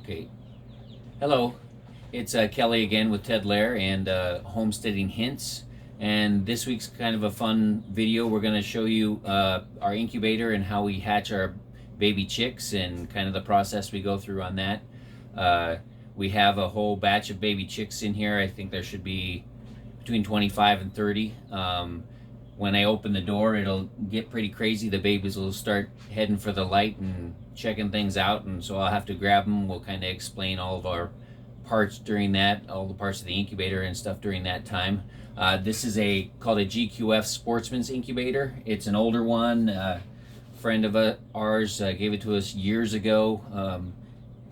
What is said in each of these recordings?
Okay. Hello, it's Kelly again with Ted Lair and Homesteading Hints. And this week's kind of a fun video. We're going to show you our incubator and how we hatch our baby chicks and kind of the process we go through on that. We have a whole batch of baby chicks in here. I think there should be between 25 and 30. When I open the door, it'll get pretty crazy. The babies will start heading for the light and checking things out, and so I'll have to grab them. We'll kind of explain all of our parts during that, all the parts of the incubator and stuff during that time. This is called a GQF Sportsman's Incubator. It's an older one. Friend of ours gave it to us years ago.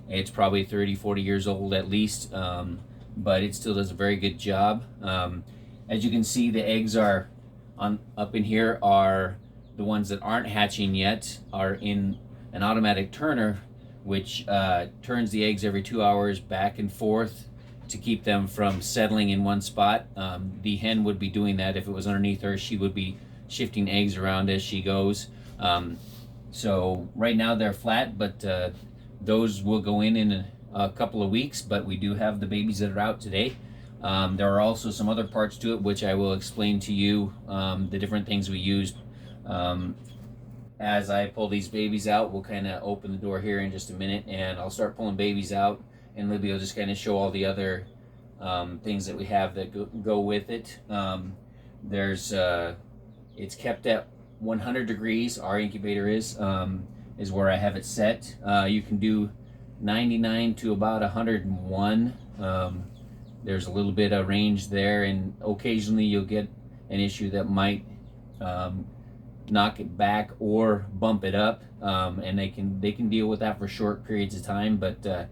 It's probably 30, 40 years old at least, but it still does a very good job. As you can see, the eggs are up in here are the ones that aren't hatching yet, are in an automatic turner, which turns the eggs every 2 hours back and forth to keep them from settling in one spot. The hen would be doing that if it was underneath her. She would be shifting eggs around as she goes. So right now they're flat, but those will go in a couple of weeks, but we do have the babies that are out today. There are also some other parts to it, which I will explain to you, the different things we used. As I pull these babies out, we'll kind of open the door here in just a minute, and I'll start pulling babies out, and Libby will just kind of show all the other things that we have that go with it. It's kept at 100 degrees. Our incubator is where I have it set. You can do 99 to about 101. There's a little bit of range there, and occasionally you'll get an issue that might knock it back or bump it up, and they can deal with that for short periods of time, but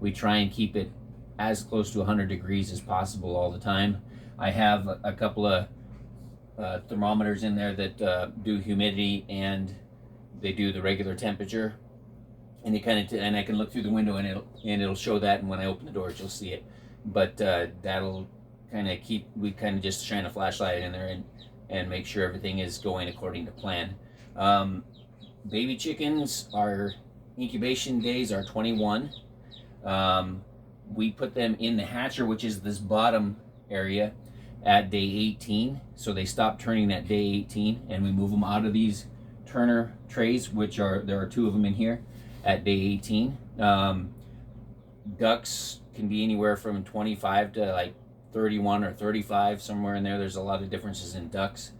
we try and keep it as close to 100 degrees as possible all the time. I have a couple of thermometers in there that do humidity, and they do the regular temperature, and and I can look through the window and it'll show that, and when I open the doors you'll see it. But that'll kind of we kind of just shine a flashlight in there and make sure everything is going according to plan. Baby chickens, our incubation days are 21. We put them in the hatcher, which is this bottom area, at day 18. So they stop turning at day 18, and we move them out of these turner trays, there are two of them in here, at day 18. Ducks can be anywhere from 25 to like 31 or 35, somewhere in there. There's a lot of differences in ducks.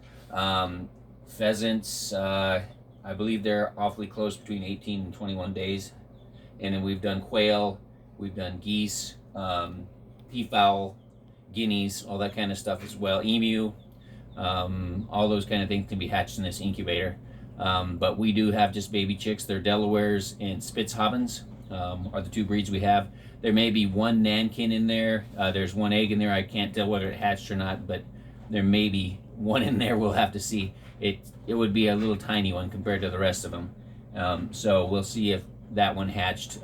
Pheasants, I believe they're awfully close, between 18 and 21 days. And then we've done quail, we've done geese, peafowl, guineas, all that kind of stuff as well. Emu, all those kind of things can be hatched in this incubator. But we do have just baby chicks. They're Delawares and Spitzhabens, are the two breeds we have. There may be one Nankin in there. There's one egg in there. I can't tell whether it hatched or not, but there may be one in there. We'll have to see. It would be a little tiny one compared to the rest of them. So we'll see if that one hatched.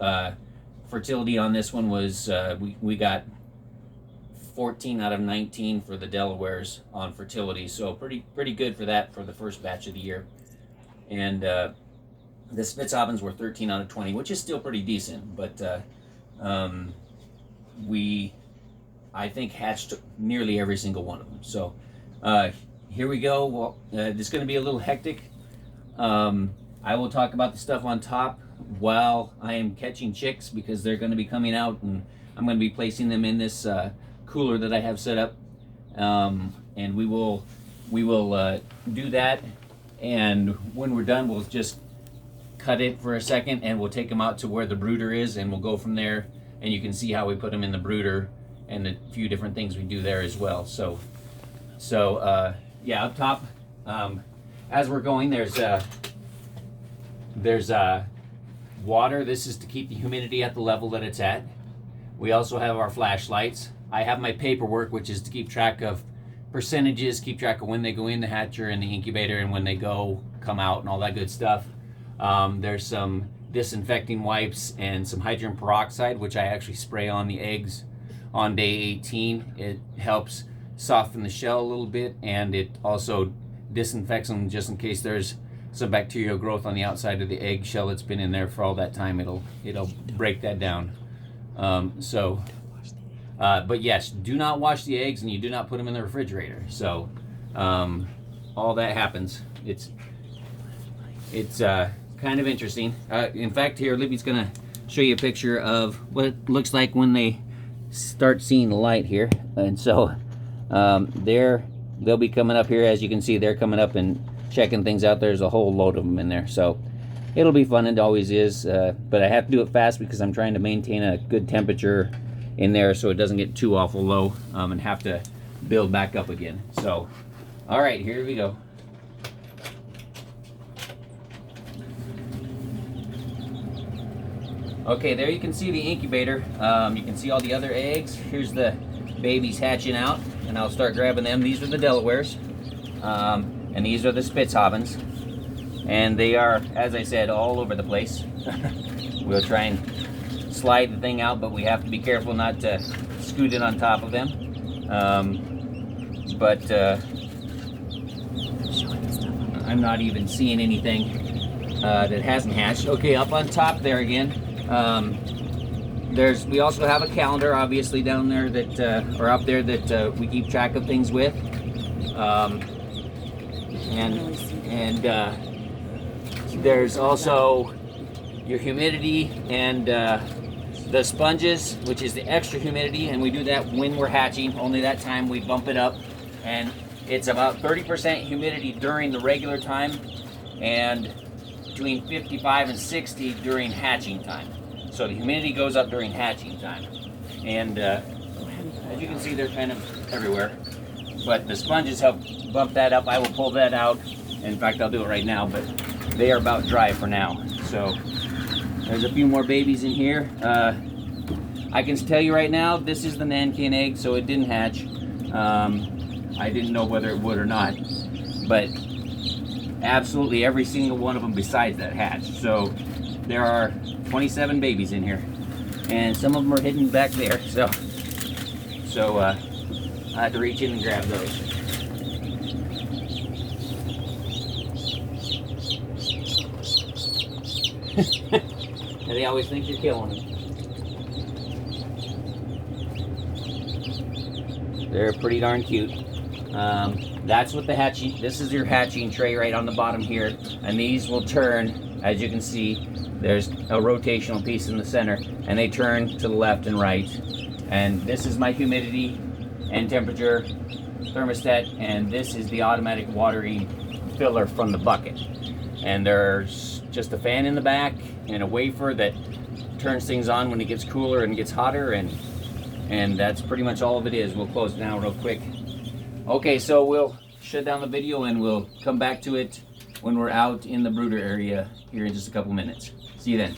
Fertility on this one was, we got 14 out of 19 for the Delawares on fertility. So pretty good for that for the first batch of the year. And the Spitzhabens were 13 out of 20, which is still pretty decent, but I think hatched nearly every single one of them. So here we go. Well, it's going to be a little hectic. I will talk about the stuff on top while I am catching chicks, because they're going to be coming out, and I'm going to be placing them in this cooler that I have set up, and we will do that. And when we're done, we'll just cut it for a second, and we'll take them out to where the brooder is, and we'll go from there, and you can see how we put them in the brooder and a few different things we do there as well. So yeah, up top, as we're going, there's water. This is to keep the humidity at the level that it's at. We also have our flashlights. I have my paperwork, which is to keep track of percentages, keep track of when they go in the hatcher and the incubator, and when they come out, and all that good stuff. There's some disinfecting wipes and some hydrogen peroxide, which I actually spray on the eggs on day 18. It helps soften the shell a little bit, and it also disinfects them just in case there's some bacterial growth on the outside of the egg shell that's been in there for all that time. It'll break that down. But yes, do not wash the eggs, and you do not put them in the refrigerator. So all that happens. It's kind of interesting. In fact, here Libby's gonna show you a picture of what it looks like when they start seeing the light here. And so they'll be coming up here. As you can see, they're coming up and checking things out. There's a whole load of them in there, so it'll be fun. It always is, but I have to do it fast because I'm trying to maintain a good temperature in there so it doesn't get too awful low and have to build back up again. So all right, here we go. Okay, there you can see the incubator. You can see all the other eggs. Here's the babies hatching out, and I'll start grabbing them. These are the Delawares, and these are the Spitzhabens. And they are, as I said, all over the place. We'll try and slide the thing out, but we have to be careful not to scoot it on top of them. I'm not even seeing anything that hasn't hatched. Okay, up on top there again. We also have a calendar, obviously, down there that, or up there that we keep track of things with. There's also your humidity and the sponges, which is the extra humidity, and we do that when we're hatching. Only that time we bump it up, and it's about 30% humidity during the regular time and between 55 and 60 during hatching time. So the humidity goes up during hatching time. And as you can see, they're kind of everywhere. But the sponges help bump that up. I will pull that out. In fact, I'll do it right now, but they are about dry for now. So there's a few more babies in here. I can tell you right now, this is the Nankin egg, so it didn't hatch. I didn't know whether it would or not, but absolutely every single one of them besides that hatched. So there are 27 babies in here, and some of them are hidden back there. So I had to reach in and grab those. And they always think you're killing them. They're pretty darn cute. That's what the hatching, this is your hatching tray right on the bottom here, and these will turn, as you can see, there's a rotational piece in the center, and they turn to the left and right. And this is my humidity and temperature thermostat, and this is the automatic watering filler from the bucket. And there's just a fan in the back and a wafer that turns things on when it gets cooler and gets hotter, and that's pretty much all of it is. We'll close it down real quick. Okay, so we'll shut down the video and we'll come back to it when we're out in the brooder area here in just a couple minutes. See you then.